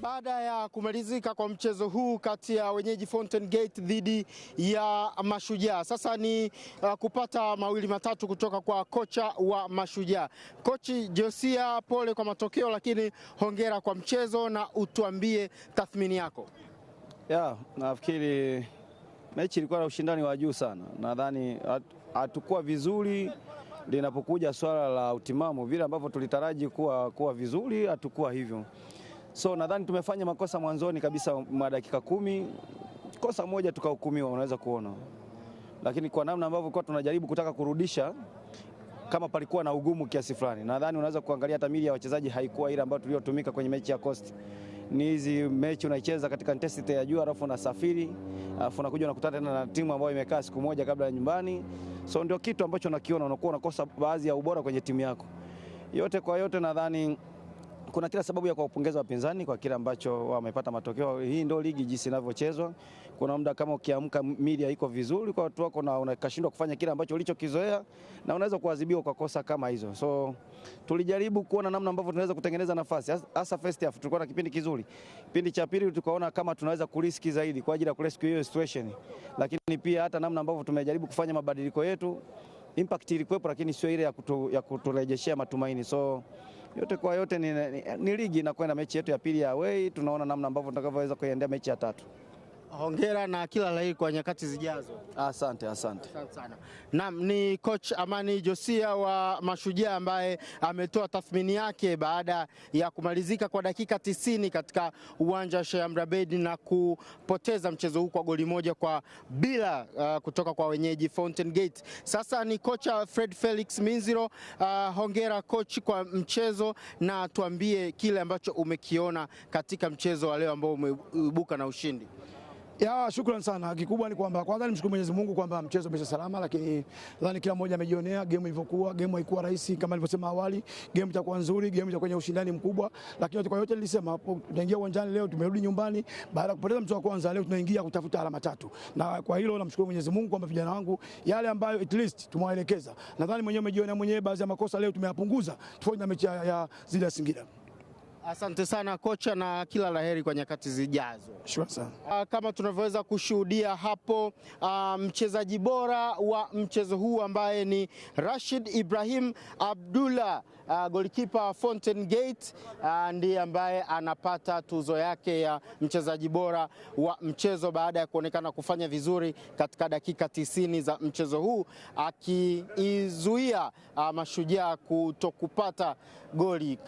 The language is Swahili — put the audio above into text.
Baada ya kumalizika kwa mchezo huu kati ya wenyeji Fountain Gate dhidi ya Mashujaa, sasa ni kupata mawili matatu kutoka kwa kocha wa Mashujaa. Kochi Josia, pole kwa matokeo, lakini hongera kwa mchezo na utuambie tathmini yako. Nafikiri mechi ilikuwa na ushindani wa juu sana. Nadhani hatukuwa vizuri linapokuja swala la utimamu, vile ambavyo tulitaraji kuwa vizuri hatukuwa hivyo. So nadhani tumefanya makosa mwanzoni kabisa mwa dakika 10, kosa moja tukahukumiwa, unaweza kuona. Lakini kwa namna ambavyo kwa tunajaribu kutaka kurudisha, kama palikuwa na ugumu kiasi fulani. Nadhani unaweza kuangalia hata mili ya wachezaji haikuwa ile ambayo tuliotumika kwenye mechi ya Coast. Ni hizi mechi unaicheza katika intensity ya juu, alafu unasafiri, alafu unakuja unakutana tena na timu ambayo imekaa siku moja kabla ya nyumbani. So ndio kitu ambacho nakiona, unakuwa unakosa baadhi ya ubora kwenye timu yako. Yote kwa yote nadhani kuna kila sababu ya kuwapongeza wapinzani kwa kile ambacho wamepata matokeo. Hii ndio ligi jinsi inavyochezwa. Kuna muda kama ukiamka media iko vizuri kwa watu wako na unakashindwa kufanya kile ambacho ulichokizoea na unaweza kuadhibiwa kwa kosa kama hizo. So tulijaribu kuona namna ambavyo tunaweza kutengeneza nafasi. Hasa first half tulikuwa na kipindi kizuri. Kipindi cha pili tukaona kama tunaweza kuriski zaidi kwa ajili ya kurescue hiyo situation. Lakini pia hata namna ambavyo tumejaribu kufanya mabadiliko yetu, impact ilikuwepo, lakini sio ile ya kuturejeshea matumaini. So yote kwa yote ni ligi na kwenda mechi yetu ya pili ya away, tunaona namna ambavyo tutakavyoweza kuendea mechi ya tatu. Hongera na kila la heri kwa nyakati zijazo. Asante sana. Naam, ni coach Amani Josia wa Mashujaa ambaye ametoa tathmini yake baada ya kumalizika kwa dakika 90 katika uwanja wa Sheikh Amri Abeid na kupoteza mchezo huu kwa goli moja kwa bila kutoka kwa wenyeji Fountain Gate. Sasa ni kocha Fred Felix Minziro. Hongera coach kwa mchezo na tuambie kile ambacho umekiona katika mchezo wa leo ambao umeibuka na ushindi. Shukrani sana. Kikubwa ni kwamba kwanza nimshukuru Mwenyezi Mungu kwamba mchezo umesha salama, lakini nadhani kila mmoja amejionea game ilivyokuwa. Game haikuwa rahisi kama nilivyosema awali. Game itakuwa nzuri, game itakuwa kwenye ushindani mkubwa, lakini kwa yote nilisema hapo tunaingia uwanjani leo, tumerudi nyumbani baada ya kupoteza mchezo wa kwanza. Leo tunaingia kutafuta alama 3. Na kwa hilo namshukuru Mwenyezi Mungu kwamba vijana wangu yale ambayo at least tumewaelekeza. Nadhani mwenyewe umejionea mwenyewe baadhi ya makosa leo tumeyapunguza tofauti na mechi ya zile ya Singida. Asante sana kocha na kila laheri kwa nyakati zijazo. Shukrani sana. Kama tunavyoweza kushuhudia hapo, mchezaji bora wa mchezo huu ambaye ni Rashid Ibrahim Abdullah, goalkeeper Fountain Gate, ndiye ambaye anapata tuzo yake ya mchezaji bora wa mchezo baada ya kuonekana kufanya vizuri katika dakika 90 za mchezo huu, akiizuia Mashujaa kutokupata goli.